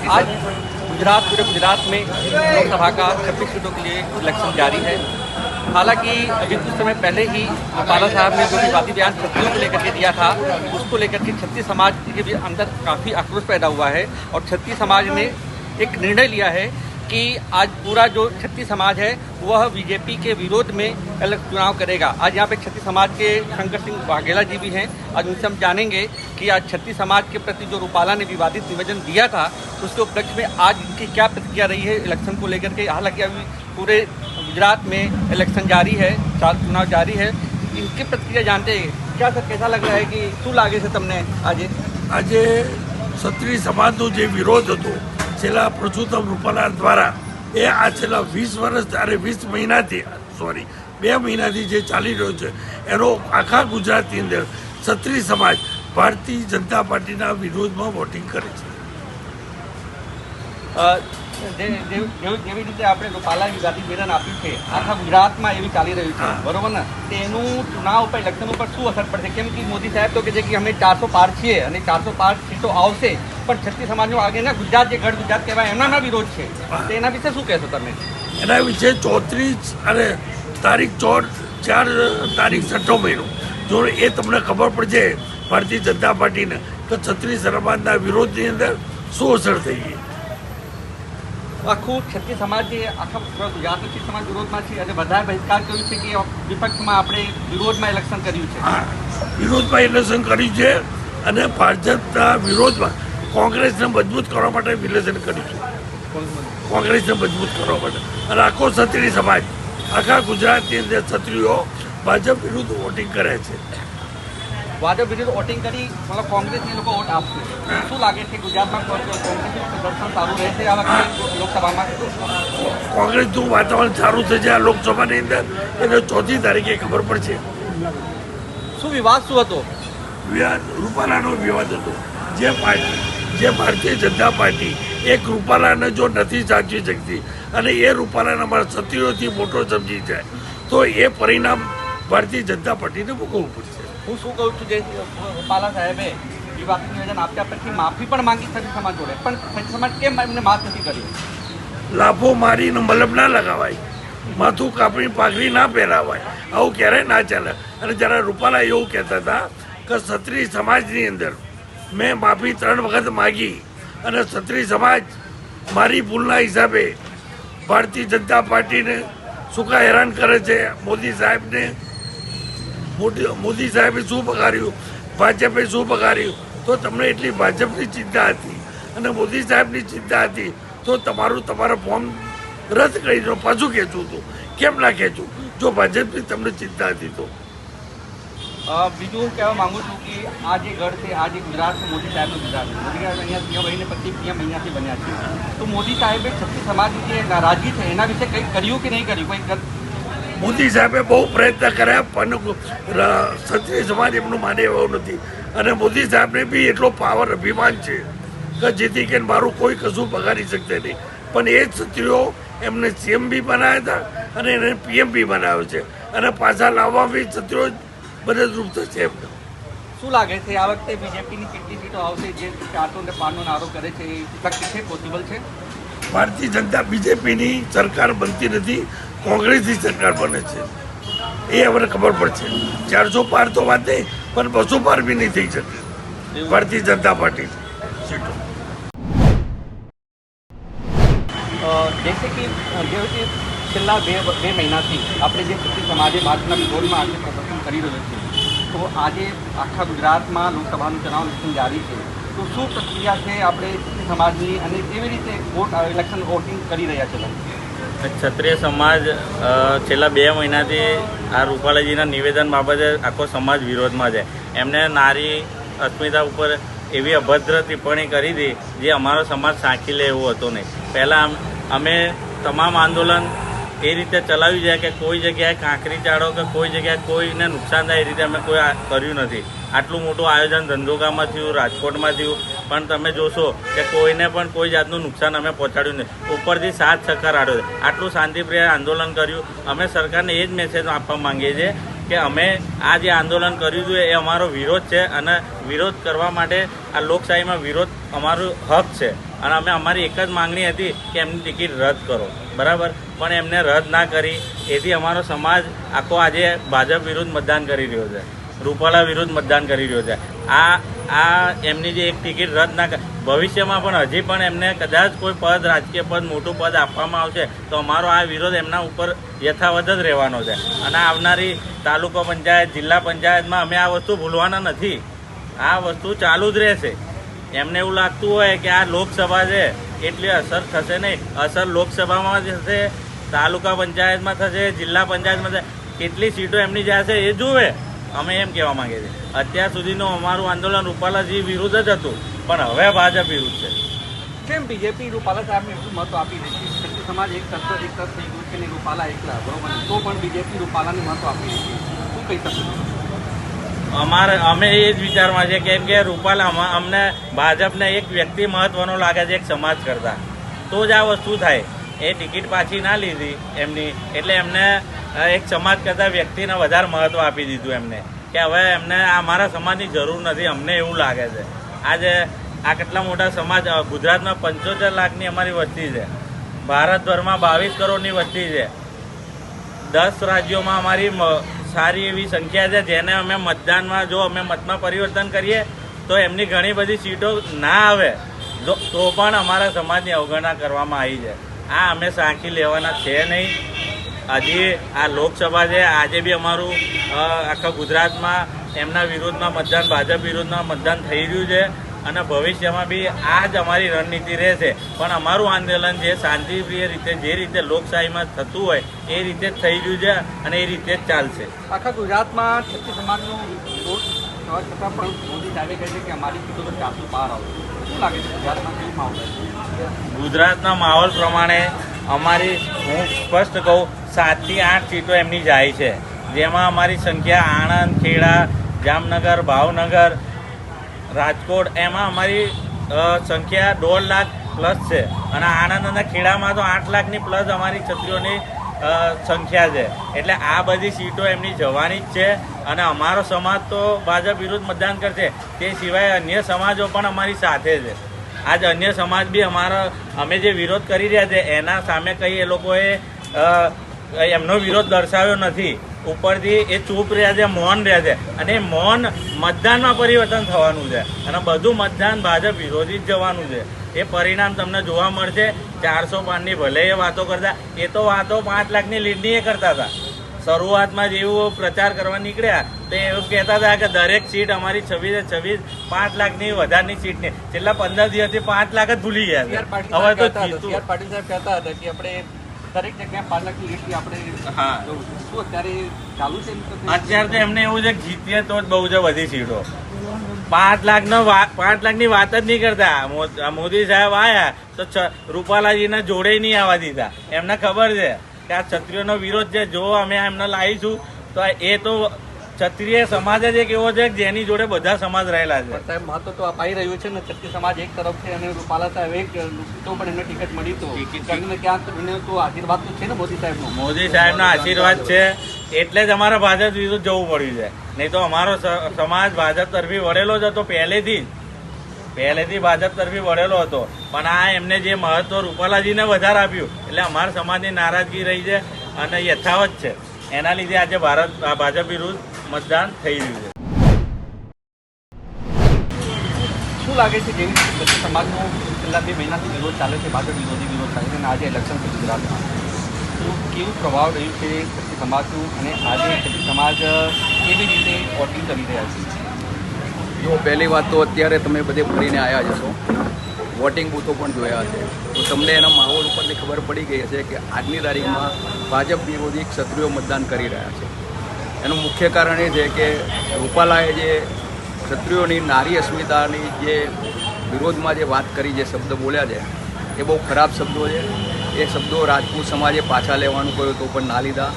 आज पूरे गुजरात में लोकसभा का 26 सीटों के लिए इलेक्शन जारी है। हालांकि अभी कुछ समय पहले ही रूपाला साहब ने जो विवादी बयान छत्तीसों को लेकर के दिया था, उसको लेकर के छत्तीस समाज के भी अंदर काफ़ी आक्रोश पैदा हुआ है और छत्तीस समाज ने एक निर्णय लिया है कि आज पूरा जो छत्तीस समाज है वह बीजेपी के विरोध में चुनाव करेगा। आज यहाँ पे छत्तीस समाज के शंकर सिंह वाघेला जी भी हैं। आज उनसे हम जानेंगे कि आज छत्तीस समाज के प्रति जो रूपाला ने विवादित निवेदन दिया था उसके उपलक्ष्य में आज इनकी क्या प्रतिक्रिया रही है इलेक्शन को लेकर के। हालांकि अभी पूरे गुजरात में इलेक्शन जारी है, चुनाव जारी है, इनकी प्रतिक्रिया जानते हैं। क्या सर, कैसा लग रहा है कि शू लागे से तमने आज क्षत्रिय समाजનો જે વિરોધ હતો છેલ્લા પરસોત્તમ રૂપાલા દ્વારા એ આ છેલ્લા 20 વર્ષ ત્યારે 20 મહિનાથી 2 મહિનાથી જે ચાલી રહ્યો છે એનો આખા ગુજરાતની અંદર ક્ષત્રિય સમાજ ભારતીય જનતા પાર્ટીના વિરોધમાં વોટિંગ કરે છે। જેવી રીતે આપણે રૂપાલા વિવાદી નિવેદન આપ્યું છે આખા ગુજરાતમાં એવી ચાલી રહ્યું છે, બરોબર ને? તેનું ચુનાવ ઉપર ઇલેક્શન ઉપર શું અસર પડશે? કેમ કે મોદી સાહેબ તો કહે છે કે અમે 400 પાર છીએ અને 400 પાર સીટો આવશે, પણ છત્તીસ સમાજનો આગે ના ગુજરાત જે ગઢ ગુજરાત કહેવાય એમના વિરોધ છે, તો એના વિશે શું કહેશો તમે? એના વિશે 34 અને તારીખ 4 તારીખ 6 મહિનો જો એ તમને ખબર પડશે ભારતીય જનતા પાર્ટીને તો ક્ષત્રિય સમાજના વિરોધની અંદર શું અસર થઈ ગઈ। આખું છત્તીસ સમાજ જે આખા ગુજરાતનો છત્તીસ સમાજ વિરોધમાં છે અને બધાએ બહિષ્કાર કર્યું છે કે વિપક્ષમાં આપણે વિરોધમાં ઇલેક્શન કર્યું છે। વિરોધમાં ઇલેક્શન કર્યું છે અને ભાજપના વિરોધમાં કોંગ્રેસને મજબૂત કરવા માટે ઇલેક્શન કર્યું છે। કોંગ્રેસને મજબૂત કરવા માટે અને આખો ક્ષત્રિય સમાજ આખા ગુજરાતની અંદર ક્ષત્રિયો ભાજપ વિરુદ્ધ વોટિંગ કરે છે। ભાજપ વિરુદ્ધ વોટિંગ કરી મતલબ કોંગ્રેસને લોકો વોટ આપશે। શું લાગે છે ગુજરાતમાં કોંગ્રેસનું પ્રદર્શન સારું રહેશે આ વખતે લોકસભામાં? કોંગ્રેસનું વાતાવરણ સારું થશે આ લોકસભાની અંદર એને 4 તારીખે ખબર પડશે। શું વિવાદ શું હતો? રૂપાલાનો વિવાદ હતો। જે ભારતીય જનતા પાર્ટી એક રૂપાલાને જો નથી સાચવી શકતી અને એ રૂપાલાને અમારા ક્ષત્રિયોથી મોટો સમજી જાય તો એ પરિણામ ભારતીય જનતા પાર્ટીને ભોગવવું પડશે। હું શું કહું છું, જે રૂપાલા સાહેબે વિવાદિત નિવેદન આપ્યા પછી માફી પણ માંગી છત્રીસ સમાજ જોડે, પણ છત્રીસ સમાજ કેમ એમને માફ નથી કરી? લાફો મારીને મલમ ના લગાવાય, માથું કાપીને પાઘડી ના પહેરાવાય, આવું ક્યારેય ના ચાલે। અને જ્યારે રૂપાલા એવું કહેતા હતા કે ક્ષત્રિય સમાજની અંદર મેં માફી 3 વખત માગી અને ક્ષત્રિય સમાજ મારી ભૂલના હિસાબે ભારતીય જનતા પાર્ટીને સુકા હેરાન કરે છે। મોદી સાહેબે શું બગાડ્યું, ભાજપે શું બગાડ્યું, તો તમને એટલી ભાજપની ચિંતા હતી અને મોદી સાહેબની ચિંતા હતી તો તમારા ફોર્મ રદ કરી દો, પાછું ખેંચવું હતું, કેમ ના ખેંચવું જો ભાજપની તમને ચિંતા હતી તો? બીજું હું કહેવા માગું છું કે આ જે ગઢ છે, આ જે ગુજરાત છે, મોદી સાહેબનું ગુજરાત છે, મોદી સાહેબ અહીંયા સીએમ રહીને પછી પીએમ અહીંયાથી બન્યા છે, તો મોદી સાહેબે છત્તીસ સમાજની જે નારાજગી છે એના વિશે કંઈક કર્યું કે નહીં કર્યું? કોઈ મોદી સાહેબે બહુ પ્રયત્ન કર્યા પણ ક્ષત્રિય સમાજ એમનું માને એવું નથી અને મોદી સાહેબને બી એટલો પાવર અભિમાન છે કે જેથી કે મારું કોઈ કશું બગાડી શકતે નહીં, પણ એ ક્ષત્રિયો એમને સીએમ બી બનાવ્યા હતા અને એને પીએમ બી બનાવ્યો છે અને પાછા લાવવા બી ક્ષત્રિયો મદદરૂપ થશે એમને। શું લાગે છે આ વખતે બીજેપીની કેટલી સીટો આવશે? જે 405નો નારો કરે છે એ શક્ય છે, પોસિબલ છે? ભારતીય જનતા બીજેપીની સરકાર બનતી નથી, કોંગ્રેસની સરકાર બને છે, એ હવે ખબર પડશે। 400 પાર તો વાત નહીં પણ 200 પાર બી નહીં થઈ શકે ભારતીય જનતા પાર્ટી સીટો। जैसे कि છેલ્લા બે મહિનાથી આપણે જે છત્રીસ સમાજે ભાજપના વિરોધમાં આજે પ્રદર્શન કરી રહ્યો છે, તો આજે આખા ગુજરાતમાં લોકસભાનું ચુનાવ ઇલેક્શન જારી છે, તો શું પ્રક્રિયા છે આપણે છત્રીસ સમાજની અને કેવી રીતે ઇલેક્શન વોટિંગ કરી રહ્યા છે? ક્ષત્રિય સમાજ છેલ્લા 2 મહિનાથી આ રૂપાલાજીના નિવેદન બાબતે આખો સમાજ વિરોધમાં છે। એમને નારી અસ્મિતા ઉપર એવી અભદ્ર ટિપ્પણી કરી હતી જે અમારો સમાજ સાંખી લે એવું હતું નહીં। પહેલાં અમે તમામ આંદોલન એ રીતે ચલાવ્યું છે કે કોઈ જગ્યાએ કાંકરી ચાળો કે કોઈ જગ્યાએ કોઈને નુકસાન થાય એ રીતે અમે કોઈ કર્યું નથી। આટલું મોટું આયોજન ધંધોકામાં થયું, રાજકોટમાં થયું, પણ તમે જોશો કે કોઈને પણ કોઈ જાતનું નુકસાન અમે પહોંચાડ્યું નહીં, ઉપરથી સાથ સહકાર આપ્યો છે। આટલું શાંતિપ્રિય આંદોલન કર્યું। અમે સરકારને એ જ મેસેજ આપવા માંગીએ છીએ કે અમે આ જે આંદોલન કર્યું હતું એ અમારો વિરોધ છે અને વિરોધ કરવા માટે આ લોકશાહીમાં વિરોધ અમારો હક છે અને અમે અમારી એક જ માંગણી હતી કે એમની ટિકિટ રદ કરો, બરાબર, પણ એમને રદ ના કરી. એથી અમારો સમાજ આખો આજે ભાજપ વિરુદ્ધ મતદાન કરી રહ્યો છે, રૂપાલા વિરુદ્ધ મતદાન કરી રહ્યો છે. આ એમની જે એક ટિકિટ રદ ના ભવિષ્યમાં પણ હજી પણ એમને કદાચ કોઈ પદ, રાજકીય પદ, મોટું પદ આપવામાં આવશે તો અમારો આ વિરોધ એમના ઉપર યથાવત જ રહેવાનો છે. અને આવનારી તાલુકા પંચાયત, જિલ્લા પંચાયતમાં અમે આ વસ્તુ ભૂલવાના નથી. આ વસ્તુ ચાલુ જ રહેશે. એમને એવું લાગતું હોય કે આ લોકસભા છે એટલી અસર થશે નહીં. અસર લોકસભામાં થશે, તાલુકા પંચાયતમાં થશે, જિલ્લા પંચાયતમાં થશે. કેટલી સીટો એમની જશે એ જુએ. અમે એમ કહેવા માંગીએ છીએ અત્યાર સુધીનું અમારું આંદોલન રૂપાલાજી વિરુદ્ધ જ હતું, પણ હવે ભાજપ વિરુદ્ધ છે. કેમ બીજેપી રૂપાલા સાહેબને એટલું મહત્વ આપી રહી છે? ક્ષત્રિય સમાજ એક તરફ થઈ ગયું છે ને રૂપાલા એકલા, બરોબર, તો પણ બીજેપી રૂપાલાને મહત્વ આપી રહી છે, શું કહી શકું? અમે એ જ વિચારમાં છે કેમ કે રૂપાલામાં અમને ભાજપને એક વ્યક્તિ મહત્વનો લાગે છે એક સમાજ કરતા, તો જ આ વસ્તુ થાય. એ ટિકિટ પાછી ના લીધી એમની, એટલે એમને એક સમાજ કરતા વ્યક્તિને વધારે મહત્વ આપી દીધું એમને, કે હવે એમને અમારા સમાજની જરૂર નથી, અમને એવું લાગે છે. આજે આ કેટલા મોટા સમાજ, ગુજરાતમાં 75 લાખની અમારી વસ્તી છે, ભારતભરમાં 22 કરોડની વસ્તી છે, 10 રાજ્યોમાં અમારી સારી એવી સંખ્યા છે, જેને અમે મતદાનમાં, જો અમે મતમાં પરિવર્તન કરીએ તો એમની ઘણી બધી સીટો ના આવે તો પણ અમારા સમાજની અવગણના કરવામાં આવી છે. આ અમે સાંખી લેવાના છે નહીં. હજી આ લોકસભા છે, આજે બી અમારું આખા ગુજરાતમાં એમના વિરોધમાં મતદાન, ભાજપ વિરોધમાં મતદાન થઈ રહ્યું છે અને ભવિષ્યમાં બી આ જ અમારી રણનીતિ રહેશે. પણ અમારું આંદોલન જે શાંતિપ્રિય રીતે, જે રીતે લોકશાહીમાં થતું હોય એ રીતે જ થઈ રહ્યું છે અને એ રીતે જ ચાલશે. આખા ગુજરાતમાં ક્ષત્રિય સમાજનો વિરોધ થવા છતાં પણ મોદી સાહેબે કહે છે કે અમારી સીટો તો 400 પાર આવશે. શું લાગે છે ગુજરાતમાં કેવું માહોલ છે? ગુજરાતના માહોલ પ્રમાણે અમારી, હું સ્પષ્ટ કહું, 7 થી 8 સીટો એમની જાય છે, જેમાં અમારી સંખ્યા આણંદ, ખેડા, જામનગર, ભાવનગર, રાજકોટ, એમાં અમારી સંખ્યા 1.5 લાખ પ્લસ છે. અને આણંદ અને ખેડામાં તો 8 લાખની પ્લસ અમારી ક્ષત્રિયોની સંખ્યા છે. એટલે આ બધી સીટો એમની જવાની જ છે અને અમારો સમાજ તો ભાજપ વિરુદ્ધ મતદાન કરશે. તે સિવાય અન્ય સમાજો પણ અમારી સાથે છે. આજ અન્ય સમાજ બી અમે જે વિરોધ કરી રહ્યા છે એના સામે કંઈ એ લોકોએ એમનો વિરોધ દર્શાવ્યો નથી. ઉપરથી એ ચૂપ રહ્યા છે, મૌન રહ્યા છે, અને એ મૌન મતદાનમાં પરિવર્તન થવાનું છે અને બધું મતદાન ભાજપ વિરોધી જ જવાનું છે. એ પરિણામ તમને જોવા મળશે. 400 પારની ભલે એ વાતો કરતા, એ તો વાતો 5 લાખની લીડની એ કરતા હતા. શરૂઆતમાં જેવું પ્રચાર કરવા નીકળ્યા તો એવું કહેતા હતા કે દરેક સીટ અમારી 26 5 લાખની વધારની સીટની. છેલ્લા 15 દિવસથી 5 લાખ જ ભૂલી ગયા છે. હવે તો પાટીલ સાહેબ કહેતા હતા કે આપણે દરેક જગ્યાએ 5 લાખની લીસ્ટથી આપણે, હા, શું અત્યારે ચાલુ છે? અત્યારે તો એમને એવું છે કે જીતીએ તો જ બહુ છે બધી સીટો. 5 લાખની વાત જ નહીં કરતા. મોદી સાહેબ આવ્યા તો રૂપાલાજીને જોડે નહીં આવવા દીધા. એમને ખબર છે કે આ ક્ષત્રિયોનો વિરોધ છે, જો અમે એમને લાવીશું તો એ તો ક્ષત્રિય સમાજ જ એક એવો છે જેની જોડે બધા સમાજ રહેલા છે. સાહેબ મહત્વ તો અપાઈ રહ્યું છે ને, ક્ષત્રિય સમાજ એક તરફ છે અને રૂપાલા સાહેબ એક, તો પણ એમને ટિકિટ મળી તો ક્યાંક તો આશીર્વાદ તો છે ને મોદી સાહેબનો. મોદી સાહેબના આશીર્વાદ છે એટલે જ અમારા ભાજપ વિરુદ્ધ જવું પડ્યું છે. નહીં તો અમારો સમાજ ભાજપ તરફી વળેલો જ હતો, પહેલેથી ભાજપ તરફી વળેલો હતો. પણ આ એમને જે મહત્વ રૂપાલાજીને વધારે આપ્યું એટલે અમારા સમાજની નારાજગી રહી છે અને યથાવત છે. એના લીધે આજે ભાજપ વિરુદ્ધ મતદાન થઈ રહ્યું છે. શું લાગે છે જેવી રીતે ક્ષત્રિય સમાજનો છેલ્લા 2 મહિનાથી વિરોધ ચાલે છે, ભાજપ વિરોધી વિરોધ ચાલે છે અને આજે ઇલેક્શન છે ગુજરાતમાં, તો કેવું પ્રભાવ રહ્યું છે ક્ષત્રિય સમાજનું અને આજે ક્ષત્રિય સમાજ કેવી રીતે વોટિંગ કરી રહ્યા છે? જો પહેલી વાત તો અત્યારે તમે બધે ફરીને આવ્યા જશો, વોટિંગ બૂથો પણ જોયા છે, તો તમને એના માહોલ ઉપરથી ખબર પડી ગઈ હશે કે આજની તારીખમાં ભાજપ વિરોધી ક્ષત્રિયો મતદાન કરી રહ્યા છે. એનું મુખ્ય કારણ એ છે કે રૂપાલાએ જે ક્ષત્રિયોની નારી અસ્મિતાની જે વિરોધમાં જે વાત કરી, જે શબ્દ બોલ્યા છે એ બહુ ખરાબ શબ્દો છે. એ શબ્દો રાજપૂત સમાજે પાછા લેવાનું કહ્યું તો પણ ના લીધા.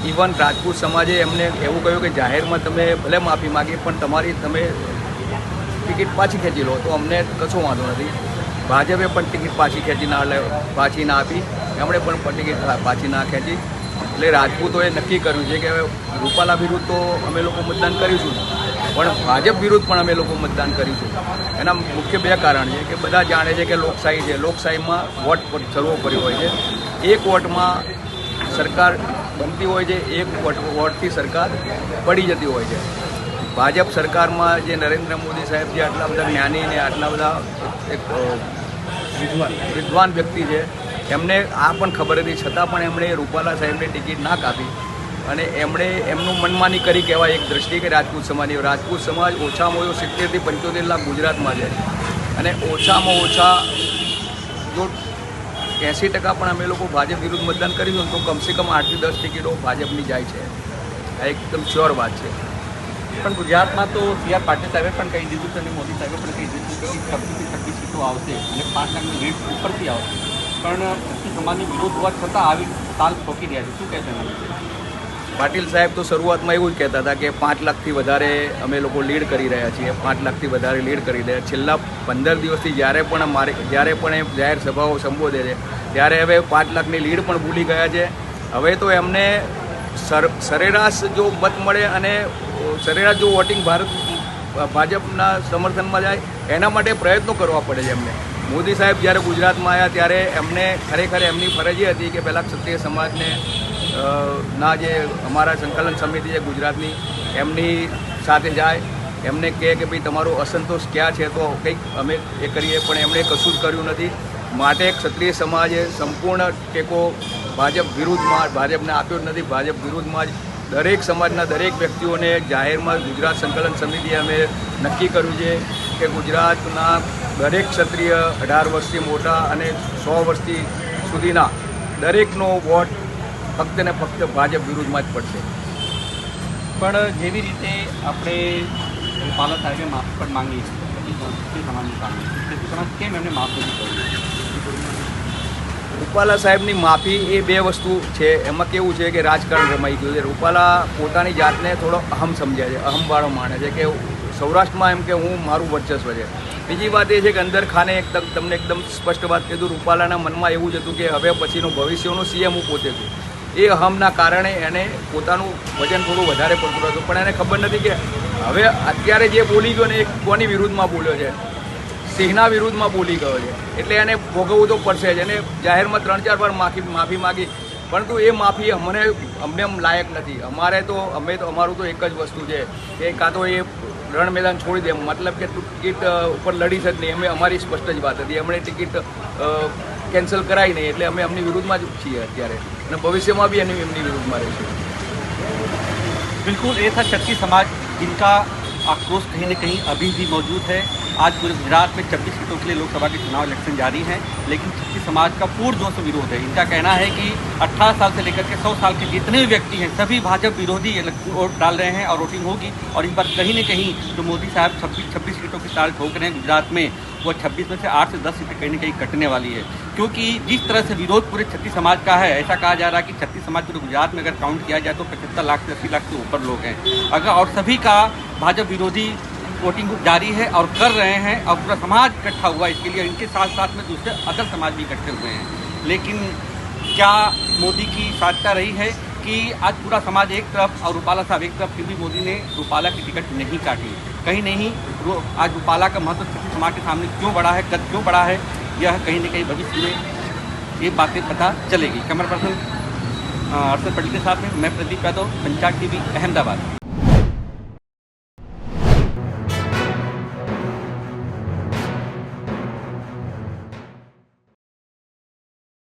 ઇવન રાજપૂત સમાજે એમને એવું કહ્યું કે જાહેરમાં તમે ભલે માફી માગી પણ તમે ટિકિટ પાછી ખેંચી લો તો અમને કશો વાંધો નથી. ભાજપે પણ ટિકિટ પાછી ના આપી, એમણે પણ ટિકિટ પાછી ના ખેંચી. એટલે રાજપૂતોએ નક્કી કર્યું છે કે રૂપાલા વિરુદ્ધ તો અમે લોકો મતદાન કરીશું, પણ ભાજપ વિરુદ્ધ પણ અમે લોકો મતદાન કરીશું. એના મુખ્ય બે કારણ છે કે બધા જાણે છે કે લોકશાહી છે, લોકશાહીમાં વોટ સર્વોપરી હોય છે. એક વોટમાં સરકાર બનતી હોય છે, એક વોટથી સરકાર પડી જતી હોય છે. ભાજપ સરકારમાં જે નરેન્દ્ર મોદી સાહેબ જે આટલા બધા જ્ઞાની ને આટલા બધા એક વિદ્વાન વ્યક્તિ છે, એમને આ પણ ખબર હતી છતાં પણ એમણે રૂપાલા સાહેબને ટિકિટ ના કાપી અને એમણે એમનું મનમાની કરી કહેવાય એક દ્રષ્ટિ કે રાજપૂત સમાજ ઓછામાં ઓછો 70 થી 75 લાખ ગુજરાતમાં છે અને ઓછામાં ઓછા જો 80% પણ અમે લોકો ભાજપ વિરુદ્ધ મતદાન કરીશું તો કમસે કમ 8 થી 10 ટિકિટો ભાજપની જાય છે. આ એકદમ શ્યોર વાત છે. પણ ગુજરાતમાં તો CR પાટીલ સાહેબે પણ કહી દીધું છે અને મોદી સાહેબે પણ કહી દીધું કે 26 થી 26 સીટો આવશે અને 5 લાખની લીડ ઉપરથી આવશે. પણ ક્ષત્રિય સમાજની વિરોધ હોવા છતાં આવી તાલ ઠોકી રહ્યા છે. શું કહેશે એના વિશે? પાટીલ સાહેબ તો શરૂઆતમાં એવું જ કહેતા હતા કે 5 લાખથી વધારે અમે લોકો લીડ કરી રહ્યા છીએ, 5 લાખથી વધારે લીડ કરી રહ્યા. છેલ્લા 15 દિવસથી જ્યારે પણ એ જાહેર સભાઓ સંબોધે છે ત્યારે હવે 5 લાખની લીડ પણ ભૂલી ગયા છે. હવે તો એમને સરેરાશ જો મત મળે અને સરેરાશ જો વોટિંગ ભાજપના સમર્થનમાં જાય એના માટે પ્રયત્નો કરવા પડે છે એમને. મોદી સાહેબ જ્યારે ગુજરાતમાં આવ્યા ત્યારે એમને ખરેખર એમની ફરજ એ હતી કે પહેલાં ક્ષત્રિય સમાજને ના જે અમારા સંકલન સમિતિ છે ગુજરાતની એમની સાથે જાય, એમને કહે કે ભાઈ તમારો અસંતોષ ક્યાં છે તો કંઈક અમે એ કરીએ, પણ એમણે કશું જ કર્યું નથી. માટે ક્ષત્રિય સમાજે સંપૂર્ણ ટેકો ભાજપને આપ્યો જ નથી. ભાજપ વિરુદ્ધમાં જ દરેક સમાજના દરેક વ્યક્તિઓને જાહેરમાં ગુજરાત સંકલન સમિતિએ અમે નક્કી કર્યું છે કે ગુજરાતના દરેક ક્ષત્રિય 18 વર્ષથી મોટા અને 100 વર્ષથી સુધીના દરેકનો વોટ ફક્ત ને ફક્ત ભાજપ વિરુદ્ધમાં જ પડશે. પણ જેવી રીતે આપણે રૂપાલા સાહેબે માફી પણ માંગી છે ક્ષત્રિય સમાજની સામે, ક્ષત્રિય સમાજ કેમ એમને માફ નથી કર્યું? રૂપાલા સાહેબની માફી એ બે વસ્તુ છે. એમાં કેવું છે કે રાજકારણ રમાઈ ગયું છે. રૂપાલા પોતાની જાતને થોડો અહમ સમજે છે, અહમવાળો માને છે કે સૌરાષ્ટ્રમાં એમ કે હું મારું વર્ચસ્વ છે. બીજી વાત એ છે કે અંદર ખાને તમને એકદમ સ્પષ્ટ વાત કીધું, રૂપાલાના મનમાં એવું જ હતું કે હવે પછીનો ભવિષ્યનો CM હું પોતે છું. એ અહમના કારણે એને પોતાનું વજન થોડું વધારે પડતું હતું, પણ એને ખબર નથી કે હવે અત્યારે જે બોલી ગયો ને એ કોની વિરુદ્ધમાં બોલ્યો છે, સિંહના વિરુદ્ધમાં બોલી ગયો છે. એટલે એને ભોગવવું તો પડશે જ. એને જાહેરમાં 3-4 વાર માફી માગી, પરંતુ એ માફી અમને લાયક નથી. અમારું તો એક જ વસ્તુ છે કે કાં તો એ રણ મેદાન છોડી દે, મતલબ કે ટિકિટ ઉપર લડી જ નહીં. અમારી સ્પષ્ટ જ વાત હતી. એમણે ટિકિટ કેન્સલ કરાવી નહીં, એટલે અમે એમની વિરુદ્ધમાં જ છીએ અત્યારે અને ભવિષ્યમાં भी એમની વિરુદ્ધમાં રહીશું. बिल्कुल, ये था क्षत्रिय समाज जिनका आक्रोश कहीं न कहीं अभी भी मौजूद है. आज पूरे गुजरात में 26 सीटों के लिए लोकसभा के चुनाव इलेक्शन जारी हैं, लेकिन क्षत्रिय समाज का पूरजोर से विरोध है. इनका कहना है कि 18 साल से लेकर के 100 साल के जितने भी व्यक्ति हैं सभी भाजपा विरोधी वोट डाल रहे हैं और वोटिंग होगी. और इस बार कहीं न कहीं जो मोदी साहब 26 सीटों की ताल ठोक रहे हैं गुजरात में, वो 26 में से 8 से 10 सीटें कहीं न कहीं कटने वाली है. क्योंकि जिस तरह से विरोध पूरे क्षत्रिय समाज का है, ऐसा कहा जा रहा है कि क्षत्रिय समाज पूरे गुजरात में अगर काउंट किया जाए तो 75 लाख से 80 लाख से ऊपर लोग हैं. अगर और सभी का भाजपा विरोधी वोटिंग जारी है और कर रहे हैं और पूरा समाज इकट्ठा हुआ इसके लिए. इनके साथ साथ में दूसरे अदर समाज भी इकट्ठे हुए हैं. लेकिन क्या मोदी की साधता रही है कि आज पूरा समाज एक तरफ और रूपाला साहब एक तरफ, फिर भी मोदी ने रूपाला की टिकट नहीं काटी? कहीं नहीं आज रूपाला का महत्व क्षत्रिय समाज के सामने क्यों बढ़ा है, कद क्यों बढ़ा है, यह कहीं न कहीं भविष्य में ये बातें पता चलेगी. कैमरा पर्सन अर्षद पटेल के साथ में मैं प्रदीप यादव, पंचायत TV, अहमदाबाद.